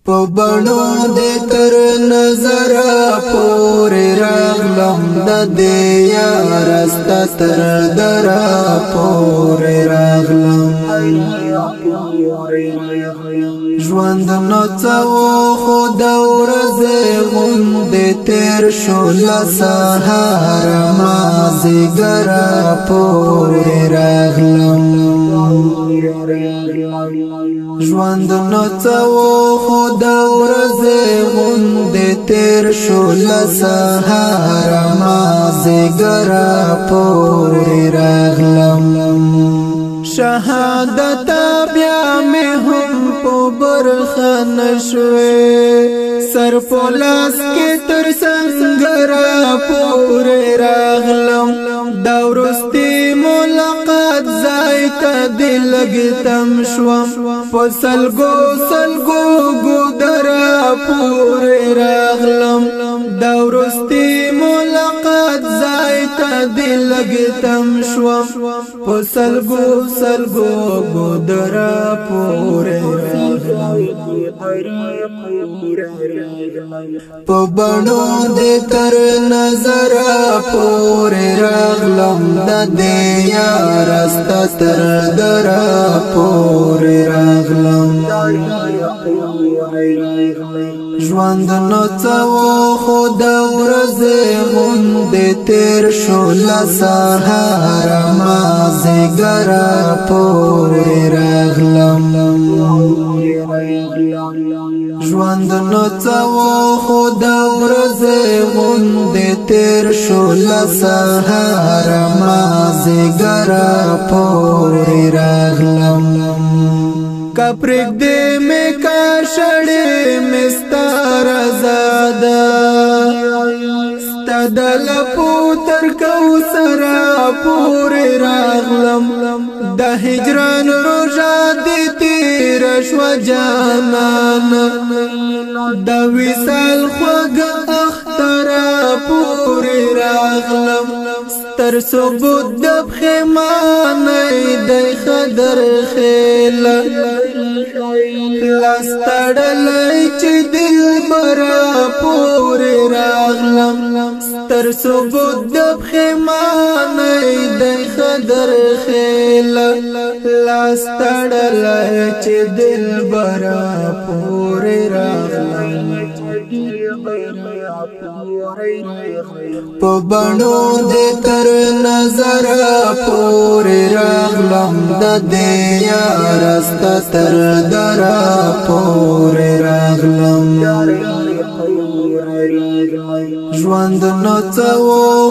په بڼو دې تر نظر پورې راغلم د دې یار ستا تر در پورې راغلم ژوند نو څه خو د ورځې غوندې تېر شو له سهار مازدیګر پورې راغلم ژوند نو څه خو د ورځې غوندې تېر شو له سهار مازدیګر پورې راغلم شهادت بیا مې هم په برخه نشوې سر په لاس کې تر سنګر پورې راغلم دا وروستي ملاقات ځای ته دې لږ تم شوم په سلګو سلګو ګودر پورې راغلم دا وروستي ملاقات ځای ته دې لږ تم شوم په سلګو سلګو ګودر پورې په بڼو دې تر نظر پورې راغلم د دې یار ستا تر در پورې راغلم ژوند نو څه خو د ورځې غوندې تېر شو له سهار مازدیګر پورې راغلم ژوند نو څه خو د ورځې غوندې تېر شو له سهار مازدیګر پورې راغلم که پرېږدې مې که شړې مې ستا رضا ستا د لپو تر کوثر پورې راغلم د هجران روژه دې تېره شوه جانانه د وصال خوږه اختر پورې راغلم ستر ثبوت د پښیمانۍ دی خدر خیله لاس تړلی چې دلبر پورې راغلم ستر ثبوت د پښیمانۍ دی خدر خیله لاس تړلی چې دلبر پورې راغلم په بڼو دې تر نظر پورې راغلم د دې یار ستا تر در پورې راغلم ژوند نو څه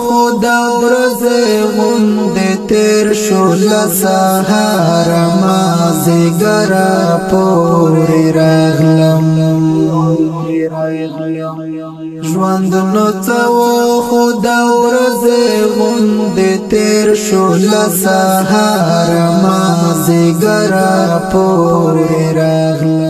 خو د ورځې غوندې تېر شو له سهار مازدیګر پورې راغلم ژوند نو څه خو د ورځې غوندې تېر شو له سهار مازدیګر پورې راغلم